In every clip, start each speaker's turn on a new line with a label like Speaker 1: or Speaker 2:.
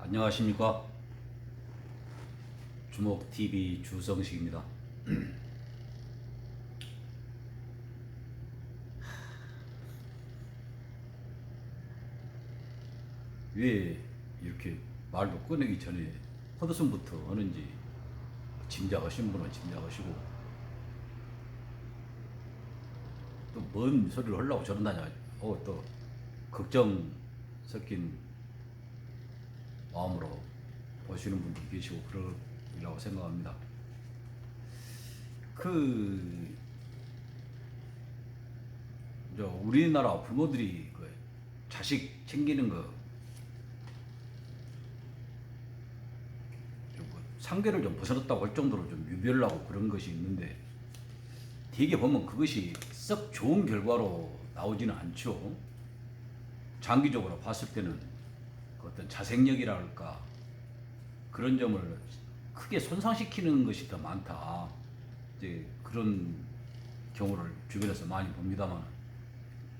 Speaker 1: 안녕하십니까. 주목TV 주성식입니다. 왜 이렇게 말도 꺼내기 전에 허드슨부터 하는지 짐작하신 분은 짐작하시고 또 뭔 소리를 하려고 저런다냐 또 걱정 섞인 마음으로 보시는 분도 계시고 그러리라고 생각합니다. 우리나라 부모들이 그 자식 챙기는 거 상계를 좀 벗어났다고 할 정도로 좀 유별나고 그런 것이 있는데 되게 보면 그것이 썩 좋은 결과로 나오지는 않죠. 장기적으로 봤을 때는 그 어떤 자생력이랄까 그런 점을 크게 손상시키는 것이 더 많다. 이제 그런 경우를 주변에서 많이 봅니다만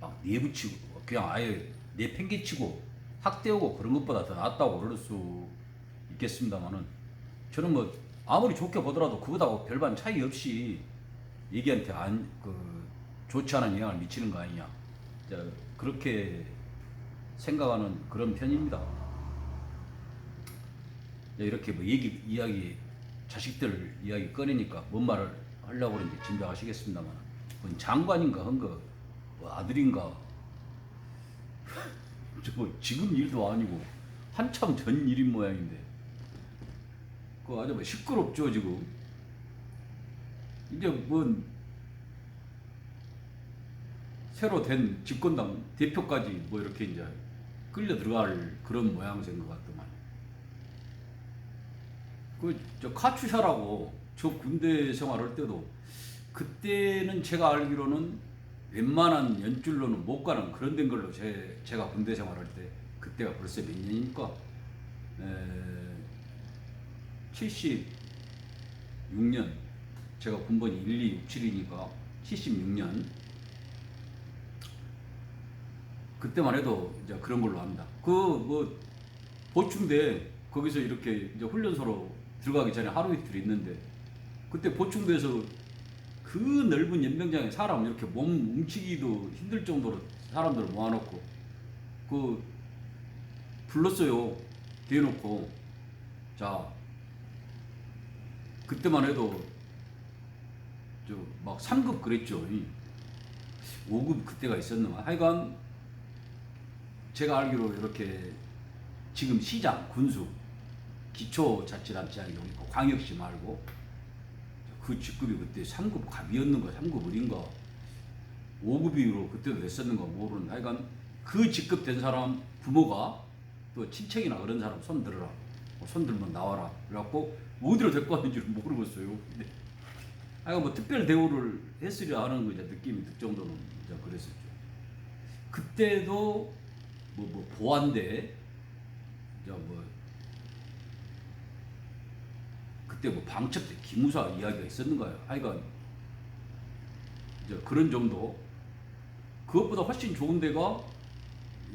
Speaker 1: 막 내부치고 그냥 아예 내팽개치고 학대하고 그런 것보다 더 낫다고 그럴 수 있겠습니다만은 저는 뭐 아무리 좋게 보더라도 그거하고 별반 차이 없이 얘기한테 좋지 않은 영향을 미치는 거 아니냐. 그렇게 생각하는 그런 편입니다. 이렇게 뭐 이야기, 자식들 이야기 꺼내니까 뭔 말을 하려고 그러는지 짐작하시겠습니다만, 뭔 장관인가 한 거, 뭐 아들인가, 지금 일도 아니고 한참 전 일인 모양인데, 아주 뭐 시끄럽죠, 지금. 이제 새로 된 집권당 대표까지 이렇게 이제 끌려 들어갈 그런 모양새인 것 같더만. 저 카츄샤라고 저 군대 생활할 때도 그때는 제가 알기로는 웬만한 연줄로는 못 가는 그런 된 걸로 제가 군대 생활할 때 그때가 벌써 몇 년입니까? 76년 제가 군번이 1267이니까 76년 그때만 해도 이제 그런 걸로 합니다. 보충대 거기서 이렇게 이제 훈련소로 들어가기 전에 하루 이틀 있는데 그때 보충대에서 그 넓은 연병장에 사람 이렇게 몸 뭉치기도 힘들 정도로 사람들을 모아놓고 불렀어요. 대놓고. 자, 그때만 해도 막 3급 그랬죠. 5급 그때가 있었는가. 하여간 제가 알기로 이렇게 지금 시장, 군수, 기초자치단체장이 있고 광역시 말고 그 직급이 그때 3급 갑이었는가 3급 을인가 5급으로 그때도 됐었는가 모르는. 하여간 그 직급 된 사람 부모가 또 친척이나 그런 사람 손 들어라. 손 들면 나와라. 그래갖고 어디로 데리고 왔는지를 모르겠어요. 하여간 특별 대우를 했으려 하는 거 느낌이 들 정도는 그랬었죠. 그때도 보안대 그때 방첩대 기무사 이야기가 있었는가요? 하여간 그런 정도. 그것보다 훨씬 좋은 데가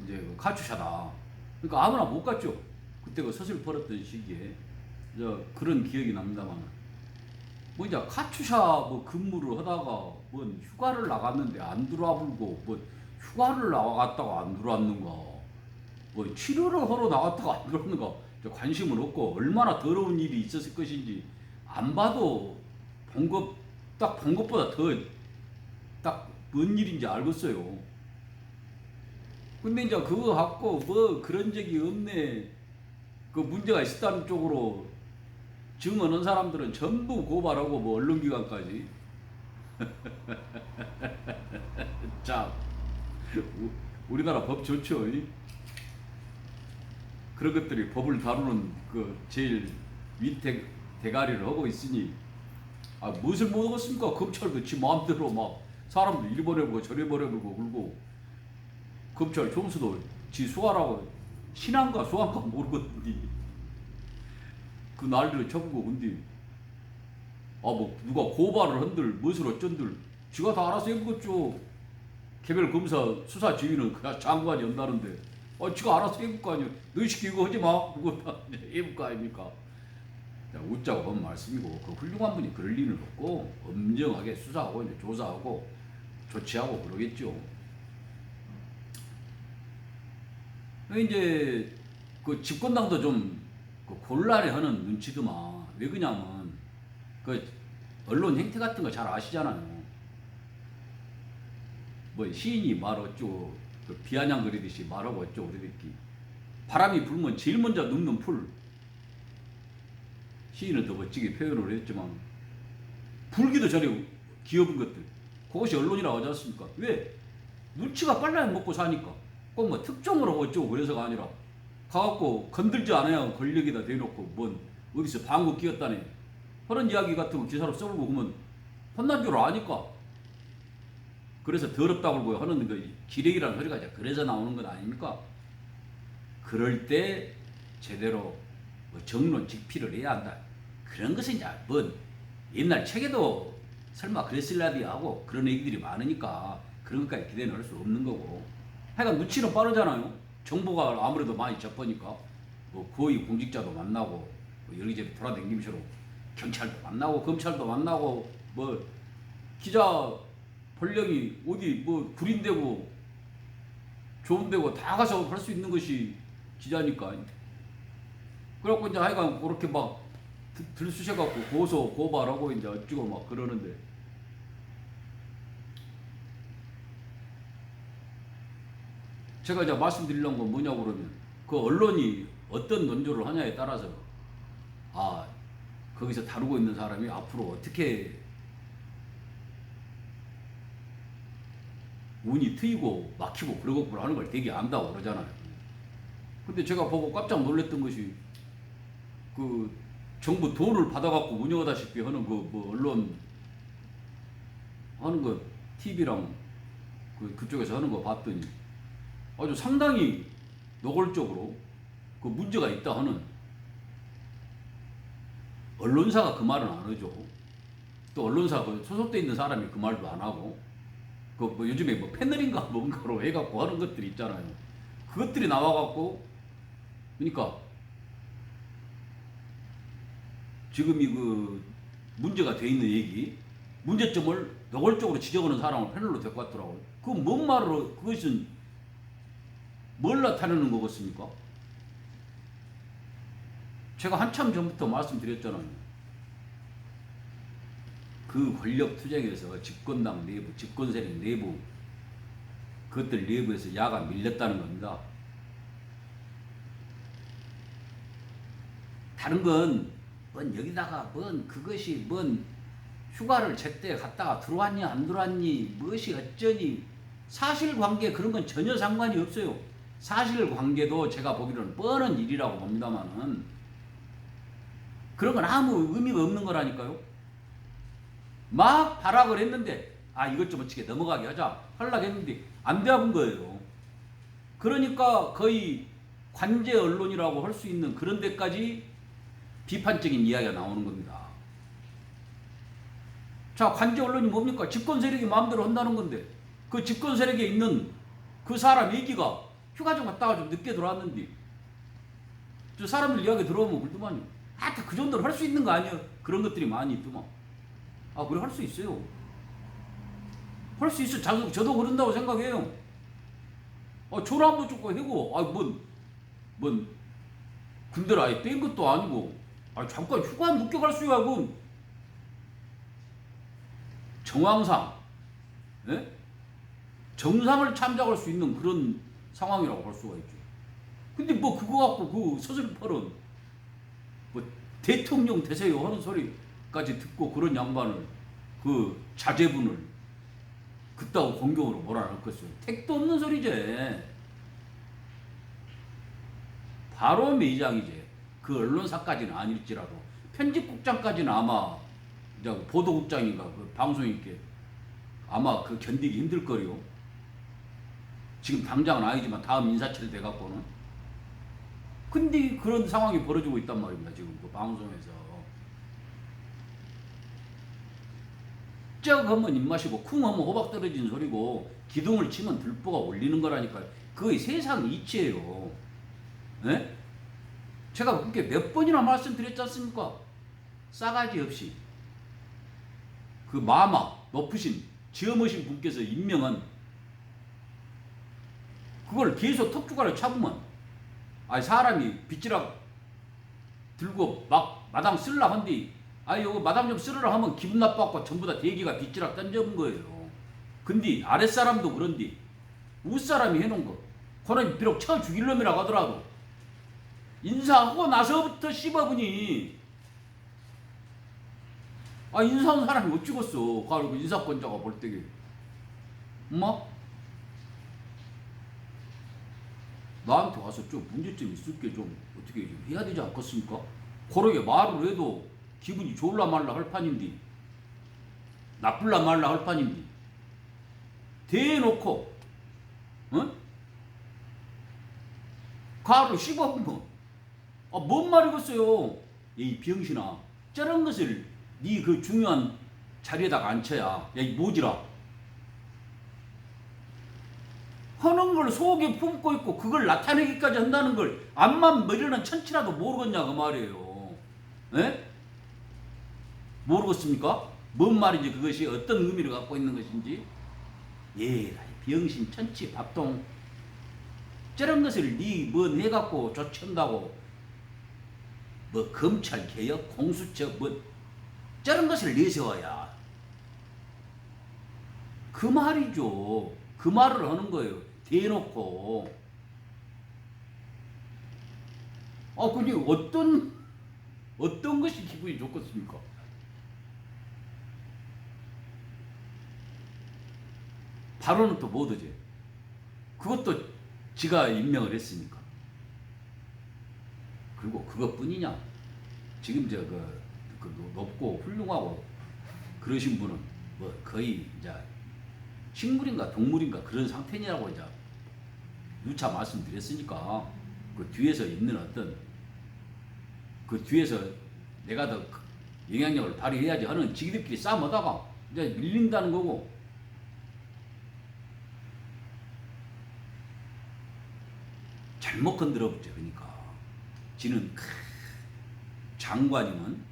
Speaker 1: 이제 카츄샤다. 그러니까 아무나 못 갔죠. 그때 서슬 벌었던 시기에 그런 기억이 납니다만 이제 카츄샤 근무를 하다가 휴가를 나갔는데 안 들어와불고 휴가를 나갔다가 안 들어왔는가 치료를 하러 나갔다가 안 들어왔는가 관심은 없고 얼마나 더러운 일이 있었을 것인지 안 봐도 본 것보다 더 딱 뭔 일인지 알겠어요. 근데 이제 그거 갖고 그런 적이 없네 그 문제가 있었다는 쪽으로 증언한 사람들은 전부 고발하고 언론기관까지. 자, 우리나라 법 좋죠. 그런 것들이 법을 다루는 제일 대가리를 하고 있으니 무엇을 먹었습니까? 검찰도 지 마음대로 막 사람들 이리 보내보고 저리 보내보고 그러고 검찰 총수도 지 수하라고 신한가 수한가 모르겠는데 그 난리를 쳐보고 근데 누가 고발을 한들 무엇을 어쩐들 지가 다 알아서 해보겠죠. 개별 검사 수사 지휘는 그냥 장관이 한다는데 지가 알아서 해볼 거 아니에요. 너희 시키 이거 하지 마. 그거 다 해볼 거 아닙니까? 웃자고 한 말씀이고, 그 훌륭한 분이 그럴 리는 없고, 엄정하게 수사하고, 이제 조사하고, 조치하고 그러겠죠. 이제, 그 집권당도 좀, 그 곤란해 하는 눈치더만. 왜 그러냐면, 그, 언론 행태 같은 거 잘 아시잖아요. 뭐, 시인이 말 어쩌고, 그 비아냥 그리듯이 말하고 어쩌고 그러듯이. 바람이 불면 제일 먼저 눕는 풀. 시인은 더 멋지게 표현을 했지만 불기도 전에 기업인 것들 그것이 언론이라고 하지 않습니까? 왜? 눈치가 빨라야 먹고 사니까 꼭 뭐 특종으로 어쩌고 그래서가 아니라 가갖고 건들지 않아야 권력에다 대놓고 뭔 어디서 방구 끼었다네 그런 이야기 같은 거 기사로 써보고 그러면 혼난 줄 아니까 그래서 더럽다고 그러고 하는 거 기레기라는 소리가 이제 그래서 나오는 건 아닙니까? 그럴 때 제대로 뭐 정론 직피를 해야 한다. 그런 것은 이제 뭐 옛날 책에도 설마 그랬을라디 하고 그런 얘기들이 많으니까 그런 것까지 기대는 할 수 없는 거고. 하여간 눈치는 빠르잖아요. 정보가 아무래도 많이 접보니까 뭐 고위 공직자도 만나고 뭐 여기저기 돌아다니면서 경찰도 만나고 검찰도 만나고 뭐 기자 본령이 어디 뭐 구린데고 좋은데고 다 가서 할 수 있는 것이 기자니까. 그래갖고 이제 하여간 그렇게 막 들쑤셔갖고 고소 고발하고 이제 어찌고 막 그러는데 제가 이제 말씀드리려는 건 뭐냐고 그러면 그 언론이 어떤 논조를 하냐에 따라서 거기서 다루고 있는 사람이 앞으로 어떻게 운이 트이고 막히고 그러고 하는 걸 되게 안다고 그러잖아요. 근데 제가 보고 깜짝 놀랐던 것이 그 정부 돈을 받아갖고 운영하다시피 하는 그 뭐 언론 하는 거 TV랑 그쪽에서 하는 거 봤더니 아주 상당히 노골적으로 그 문제가 있다 하는 언론사가 그 말은 안 하죠. 또 언론사 그 소속돼 있는 사람이 그 말도 안 하고 그 뭐 요즘에 뭐 패널인가 뭔가로 해갖고 하는 것들이 있잖아요. 그것들이 나와갖고 그러니까 지금이 그 문제가 돼 있는 얘기 문제점을 노골적으로 지적하는 사람을 패널로 데리고 왔더라고요. 그건 뭔 말로 그것은 뭘 나타내는 거겠습니까? 제가 한참 전부터 말씀드렸잖아요. 그 권력 투쟁에서 집권당 내부, 집권 세력 내부 그것들 내부에서 야가 밀렸다는 겁니다. 다른 건 뭔 여기다가 뭔 그것이 뭔 휴가를 제때 갔다가 들어왔니 안 들어왔니 무엇이 어쩌니 사실관계 그런 건 전혀 상관이 없어요. 사실관계도 제가 보기로는 뻔한 일이라고 봅니다만은 그런 건 아무 의미가 없는 거라니까요. 막 발악을 했는데 이것 좀 어떻게 넘어가게 하자 하려고 했는데 안 되어본 거예요. 그러니까 거의 관제 언론이라고 할 수 있는 그런 데까지 비판적인 이야기가 나오는 겁니다. 자, 관제 언론이 뭡니까? 집권 세력이 마음대로 한다는 건데 그 집권 세력에 있는 그 사람 얘기가 휴가 좀 갔다가 좀 늦게 들어왔는데 저 사람들 이야기 들어오면 그렇더만요. 다 그 정도로 할 수 있는 거 아니에요? 그런 것들이 많이 있더만. 그래 할 수 있어요. 할 수 있어. 저도 그런다고 생각해요. 전화 한번 쫓고 해고 뭔 군대를 아예 뺀 것도 아니고 잠깐 휴가 늦게 갈 수야 그건 정황상 예? 정상을 참작할 수 있는 그런 상황이라고 볼 수가 있죠. 근데 뭐 그거 갖고 그 서슬퍼런 뭐 대통령 되세요 하는 소리까지 듣고 그런 양반을 그 자제분을 그따구 공경으로 몰아넣겠어요. 택도 없는 소리지. 바로 매장이지. 그 언론사까지는 아닐지라도 편집국장까지는 아마 보도국장인가 그 방송인께 아마 그 견디기 힘들 거요. 지금 당장은 아니지만 다음 인사철 돼갖고는. 근데 그런 상황이 벌어지고 있단 말입니다. 지금 그 방송에서. 쩍 하면 입맛이고 쿵 하면 호박 떨어진 소리고 기둥을 치면 들보가 올리는 거라니까요. 거의 세상 이치예요. 예? 제가 그렇게 몇 번이나 말씀드렸지 않습니까? 싸가지 없이 그 마마 높으신 지엄하신 분께서 임명한 그걸 계속 턱주가를 차보면 사람이 빗지락 들고 막 마당 쓸라 한디 요거 마당 좀 쓸으라 하면 기분 나빠갖고 전부 다 대기가 빗지락 던져본 거예요. 근데 아랫사람도 그런디 윗사람이 해놓은 거 그는 비록 쳐 죽일 놈이라고 하더라도 인사하고 나서부터 씹어보니 인사한 사람이 못 찍었어. 가지고 인사권자가 볼 때게 엄마 나한테 와서 좀 문제점 있을 게 좀 어떻게 좀 해야 되지 않겠습니까? 그러게 말을 해도 기분이 좋을라 말라 할 판인데 나쁠라 말라 할 판인데 대놓고 가로 씹어보면 뭔 말이겠어요. 이 병신아 저런 것을 네 그 중요한 자리에다가 앉혀야 이 모지라 하는 걸 속에 품고 있고 그걸 나타내기까지 한다는 걸 암만 머리는 천치라도 모르겠냐 그 말이에요. 에? 모르겠습니까? 뭔 말인지 그것이 어떤 의미를 갖고 있는 것인지. 병신 천치 밥통 저런 것을 네 뭔 해갖고 조치한다고 뭐 검찰 개혁 공수처 뭐 저런 것을 내세워야 그 말이죠. 그 말을 하는 거예요. 대놓고 근데 어떤 것이 기분이 좋겠습니까? 바로는 또 못 오지. 그것도 지가 임명을 했으니까. 그리고 그것뿐이냐? 지금 그 높고 훌륭하고 그러신 분은 뭐 거의 이제 식물인가 동물인가 그런 상태냐고 이제 누차 말씀드렸으니까 그 뒤에서 있는 어떤 그 뒤에서 내가 더 영향력을 발휘해야지 하는 지기들끼리 싸움하다가 이제 밀린다는 거고. 잘못 건드려보죠. 그러니까 지는 장관이면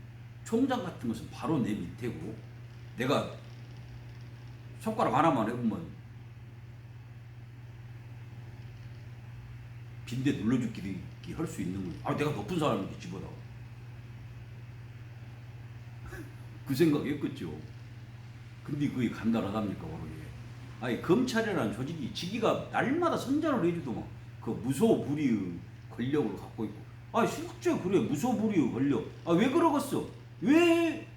Speaker 1: 총장 같은 것은 바로 내 밑에고 내가 손가락 하나만 해보면 빈대 눌러주기 할 수 있는 거예요. 내가 높은 사람인데 집어다. 그 생각했겠죠. 근데 그게 간단하답니까? 그러게. 검찰이라는 조직이 지기가 날마다 선전을 해주더만 그 무소불위의 권력을 갖고 있고. 실제 그래 무소불위의 권력. 왜 그러겠어? 왜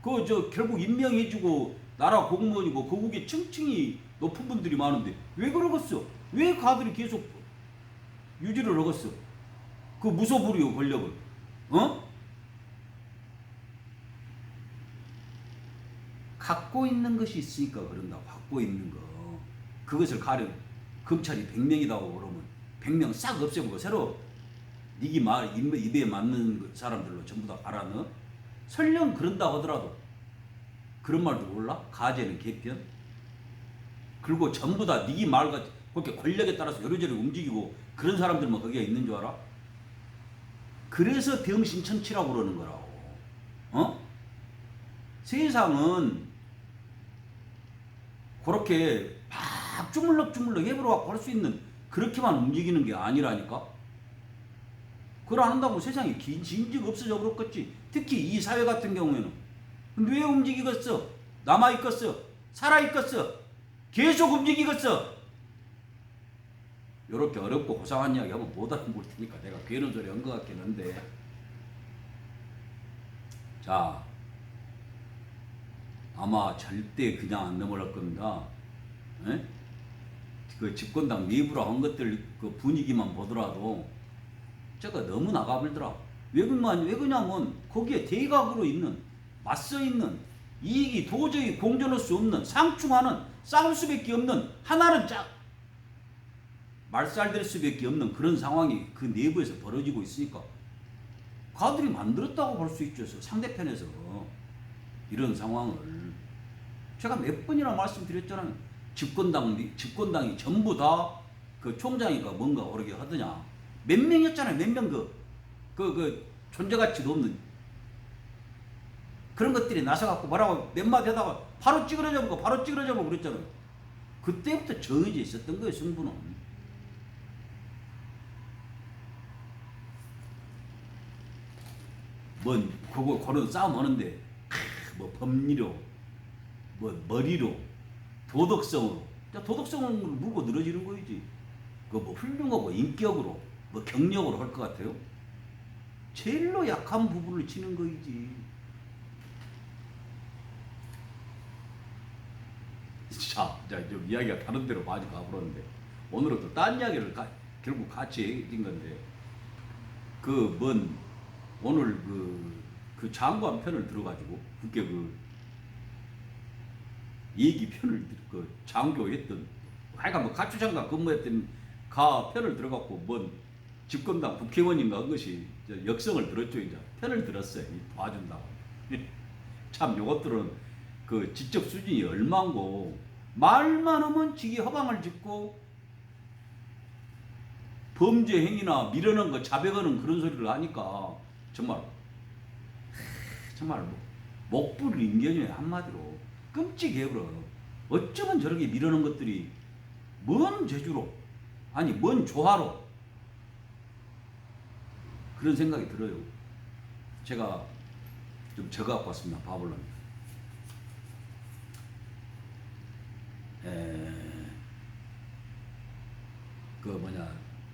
Speaker 1: 결국 임명해주고 나라 공무원이고 거국에 층층이 높은 분들이 많은데 왜 그러겠어? 왜 가들이 계속 유지를 하겠어? 그 무소불위의 권력을 갖고 있는 것이 있으니까 그런다. 갖고 있는 거 그것을 가려 검찰이 100명이라고 그러면 100명 싹 없애고 새로 니기 말 입에 맞는 사람들로 전부 다 갈아 넣어. 설령 그런다 하더라도 그런 말도 몰라? 가재는 개편? 그리고 전부 다 니기 말과 그렇게 권력에 따라서 요리조리 움직이고 그런 사람들만 거기에 있는 줄 알아? 그래서 병신천치라고 그러는 거라고. 세상은 그렇게 막 주물럭주물럭 해보려고 할 수 있는 그렇게만 움직이는 게 아니라니까. 그걸 안 한다고 세상에 진즉 없어져 버렸겠지. 특히 이 사회 같은 경우에는. 근데 왜 움직이겠어? 남아있겠어? 살아있겠어? 계속 움직이겠어? 요렇게 어렵고 고상한 이야기 하면 못 알아볼 테니까 내가 괜한 소리 한 것 같긴 한데. 자, 아마 절대 그냥 안 넘어갈 겁니다. 에? 그 집권당 내부로 한 것들 그 분위기만 보더라도 제가 너무 나가버리더라. 왜 그러냐면 거기에 대각으로 있는 맞서 있는 이익이 도저히 공존할 수 없는 상충하는 싸울 수밖에 없는 하나는 말살될 수밖에 없는 그런 상황이 그 내부에서 벌어지고 있으니까 가들이 만들었다고 볼 수 있죠. 상대편에서 이런 상황을 제가 몇 번이나 말씀드렸잖아요. 집권당이 전부 다 그 총장이가 뭔가 오르게 하더냐. 몇 명이었잖아요. 몇 명 그 존재가치도 없는 그런 것들이 나서갖고 뭐라고 몇 마디 하다가 바로 찌그러져 보고 그랬잖아요. 그때부터 정해져 있었던 거예요, 승부는. 그런 싸움 하는데, 뭐 법리로, 뭐 머리로, 도덕성으로. 도덕성을 물고 늘어지는 거이지. 뭐 훌륭하고 인격으로, 뭐 경력으로 할 것 같아요? 제일로 약한 부분을 치는 거이지. 좀 이야기가 다른 데로 많이 가버렸는데, 오늘은 또 딴 이야기를 결국 같이 해진 건데, 오늘 그 장관 편을 들어가지고, 그게 얘기 편을, 장교했던, 하여간 뭐 가추장관 근무했던 편을 들어갖고, 집권당 국회의원인가 한 것이 역성을 들었죠, 이제. 편을 들었어요. 도와준다고. 참, 요것들은 지적 수준이 얼마고, 말만 하면 지기 허방을 짓고, 범죄 행위나 밀어넣은 거 자백하는 그런 소리를 하니까, 정말 목불 인견이에요, 한마디로. 끔찍해버려. 어쩌면 저렇게 밀어넣은 것들이 뭔 재주로, 아니, 뭔 조화로, 그런 생각이 들어요. 제가 좀 적어갖고 왔습니다. 봐보려면.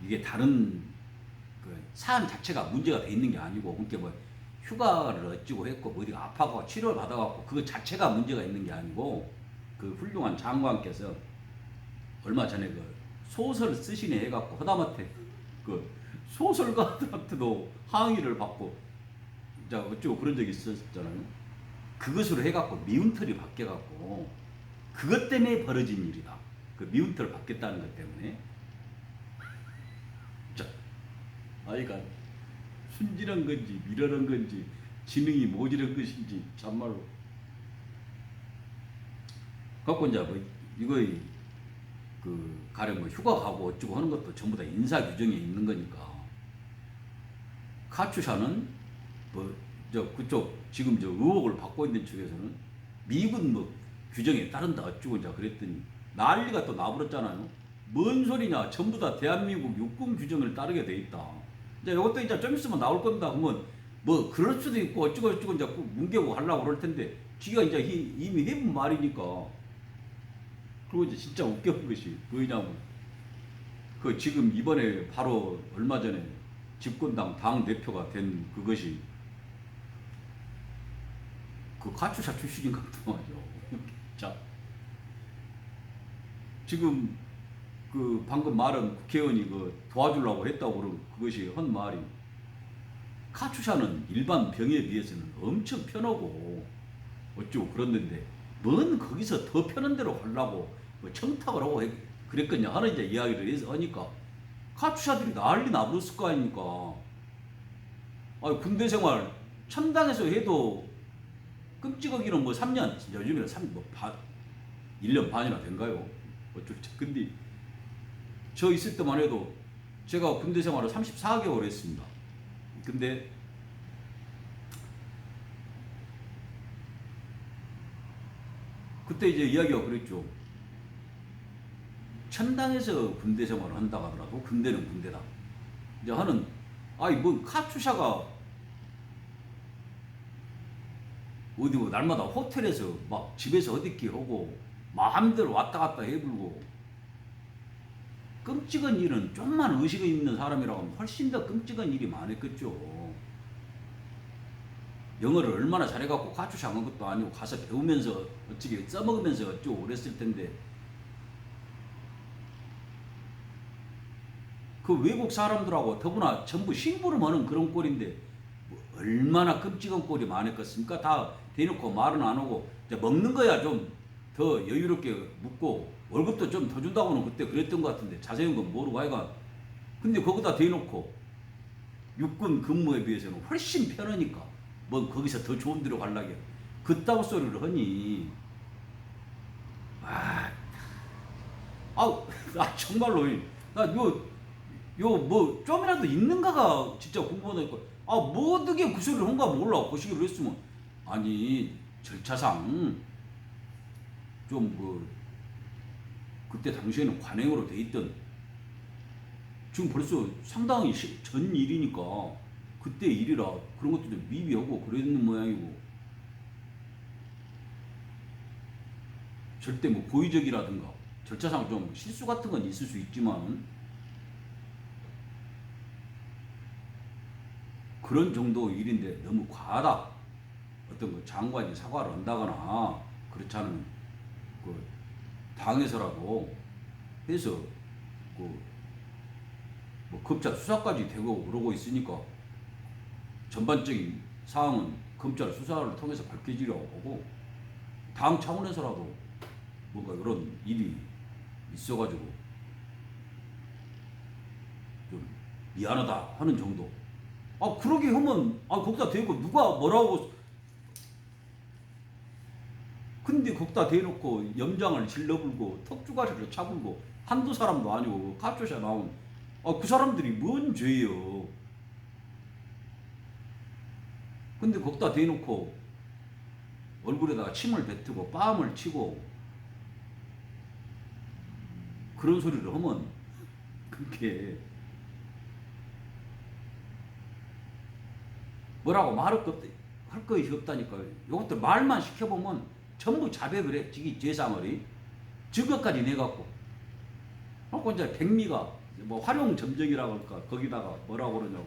Speaker 1: 이게 다른 사안 자체가 문제가 돼 있는 게 아니고, 그러니까 뭐 휴가를 어찌고 했고, 뭐 어디가 아파가고 치료를 받아갖고 그거 자체가 문제가 있는 게 아니고, 그 훌륭한 장관께서 얼마 전에 소설 쓰시네 해갖고 허다못해 소설가들한테도 항의를 받고 어쩌고 그런 적이 있었잖아요. 그것으로 해갖고 미운털이 바뀌어갖고, 그것 때문에 벌어진 일이다. 그 미운털을 받겠다는 것 때문에. 아이가 순진한 건지 미련한 건지 지능이 모자란 것인지 참말로. 갖고 이제 가령 휴가 가고 어쩌고 하는 것도 전부 다 인사 규정에 있는 거니까. 카츄샤는 그쪽 지금 의혹을 받고 있는 측에서는 미군 규정에 따른다 어쩌고 이제 그랬더니 난리가 또 나버렸잖아요. 뭔 소리냐? 전부 다 대한민국 육군 규정을 따르게 돼 있다. 이제 이것도 이제 좀 있으면 나올 겁니다. 그러면 그럴 수도 있고 어쩌고 이제 뭉개고 하려고 그럴 텐데, 지가 이제 이미 해본 말이니까. 그리고 이제 진짜 웃겨본 것이 뭐냐면, 지금 이번에 바로 얼마 전에 집권당 당 대표가 된 그것이 카츄샤 출신인 것도 말이죠. 자, 지금 방금 말은 국회의원이 도와주려고 했다고 그런 그것이 한 말이, 카츄샤는 일반 병에 비해서는 엄청 편하고 어쩌고 그랬는데, 뭔 거기서 더 편한 대로 하려고 청탁을 하고 그랬겠냐 하는 이제 이야기를 하니까, 카츄샤들이 난리 나버렸을 거 아닙니까. 군대 생활 천당에서 해도 끔찍하기는 3년, 요즘에는 1년 반이나 된가요? 근데 저 있을 때만 해도 제가 군대 생활을 34개월 했습니다. 근데 그때 이제 이야기가 그랬죠. 천당에서 군대 생활을 한다고 하더라도 군대는 군대다. 이제 하는, 카츄샤가 어디 날마다 호텔에서 집에서 어디끼 하고 마음대로 왔다 갔다 해불고, 끔찍한 일은 좀만 의식이 있는 사람이라고 하면 훨씬 더 끔찍한 일이 많았겠죠. 영어를 얼마나 잘해갖고 카츄샤 한 것도 아니고 가서 배우면서 어찌게 써먹으면서 어쩌고 그랬을 텐데, 외국 사람들하고 더구나 전부 심부름하는 그런 꼴인데 얼마나 끔찍한 꼴이 많았겠습니까? 다 대놓고 말은 안 하고 먹는 거야 좀 더 여유롭게 묻고, 월급도 좀 더 준다고는 그때 그랬던 것 같은데 자세한 건 모르고 하여간. 근데 거기다 대놓고 육군 근무에 비해서는 훨씬 편하니까 거기서 더 좋은 데로 가려고 그따구 소리를 하니, 정말로 뭐 좀이라도 있는가가 진짜 궁금하다니까. 뭐 어떻게 그 소리를 한가 몰라. 거시기로 했으면 아니 절차상 좀 그때 당시에는 관행으로 돼 있던, 지금 벌써 상당히 전 일이니까 그때 일이라 그런 것도 좀 미비하고 그랬는 모양이고, 절대 뭐 고의적이라든가 절차상 좀 실수 같은 건 있을 수 있지만 그런 정도 일인데 너무 과하다. 어떤 그 장관이 사과를 한다거나 그렇지 않으면 그 당에서라도 해서 뭐 검찰 수사까지 되고 그러고 있으니까 전반적인 사항은 검찰 수사를 통해서 밝혀지려고 하고, 당 차원에서라도 뭔가 이런 일이 있어가지고 좀 미안하다 하는 정도. 그러게 하면 거기다 대고 누가 뭐라고. 근데 거기다 대놓고 염장을 질러불고 턱주가리를 차불고 한두 사람도 아니고 가쪼샤 나온 그 사람들이 뭔 죄예요. 근데 거기다 대놓고 얼굴에다가 침을 뱉고 뺨을 치고 그런 소리를 하면 그게 뭐라고 말할 것이 없다니까요. 이것들 말만 시켜보면 전부 자백을 해. 지기 죄상을 증거까지 내갖고. 그리고 이제 백미가 뭐 활용 점정이라고 할까, 거기다가 뭐라고 그러냐고.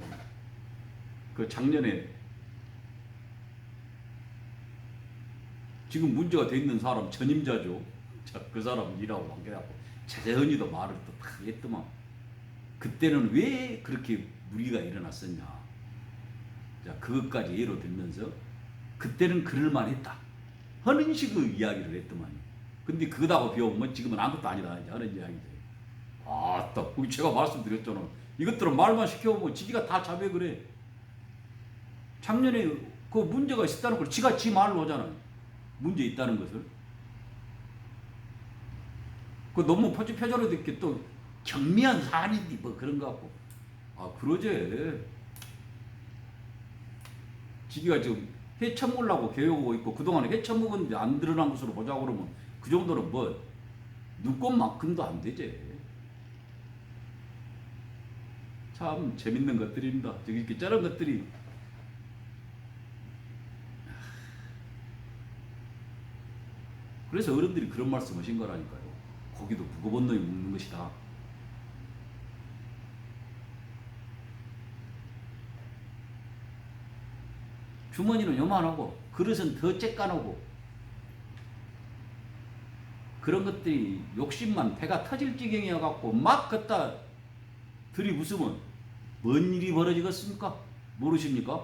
Speaker 1: 그 작년에 지금 문제가 돼 있는 사람 전임자죠. 자, 그 사람 일하고 관계하고 재현이도 말을 또 다 했더만. 그때는 왜 그렇게 무리가 일어났었냐. 자, 그것까지 예로 들면서 그때는 그럴만 했다 하는 식의 이야기를 했더만요. 근데 그거다고 비워보면 지금은 아무것도 아니다 하는 이야기죠. 또 제가 말씀드렸잖아. 이것들은 말만 시켜보면 지가 다 자백을 해. 작년에 그 문제가 있었다는 걸 지가 지 말로 하잖아요. 문제 있다는 것을. 그 너무 표절로 듣게 또 경미한 사안인데 뭐 그런 거 같고. 그러제. 지기가 지금 회 처먹으려고 계획하고 있고 그동안에 회 처먹었는데 안 드러난 것으로 보자고 그러면 그 정도는 뭐 눈꽃만큼도 안 되지. 참 재밌는 것들입니다. 이렇게 저런 것들이. 그래서 어른들이 그런 말씀 하신 거라니까요. 고기도 무거운 놈이 먹는 것이다. 주머니는 요만하고 그릇은 더 쬐까놓고 그런 것들이 욕심만 배가 터질 지경이어갖고 막 걷다 들이부으면 뭔 일이 벌어지겠습니까? 모르십니까?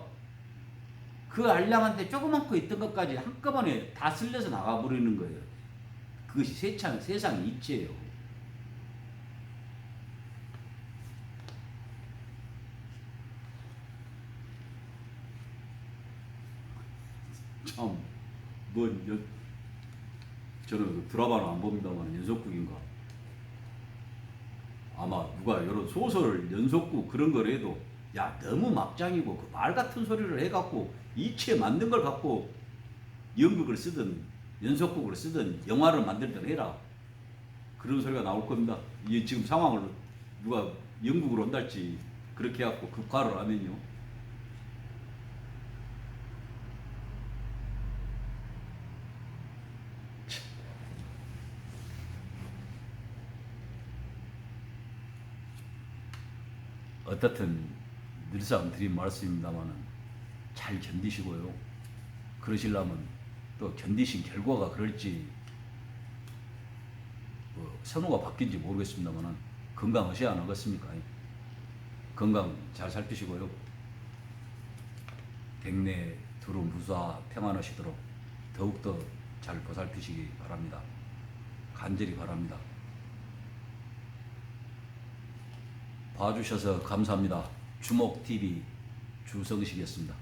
Speaker 1: 그 알량한데 조그맣고 있던 것까지 한꺼번에 다 쓸려서 나가버리는 거예요. 그것이 세상 이치예요. 참, 저는 드라마는 안 봅니다만 연속극인가. 아마 누가 이런 소설 연속극 그런 걸 해도 야 너무 막장이고 그 말 같은 소리를 해갖고 이치에 맞는 걸 갖고 연극을 쓰든 연속극을 쓰든 영화를 만들든 해라. 그런 소리가 나올 겁니다. 이 지금 상황을 누가 연극으로 한달지 그렇게 해갖고 극화를 하면요. 어떻든 늘상 드린 말씀입니다만은 잘 견디시고요. 그러시려면 또 견디신 결과가 그럴지 선호가 바뀐지 모르겠습니다만은 건강하셔야 안 하겠습니까? 건강 잘 살피시고요. 백내 두루 무사 평안하시도록 더욱더 잘 보살피시기 바랍니다. 간절히 바랍니다. 봐주셔서 감사합니다. 주목TV 주성식이었습니다.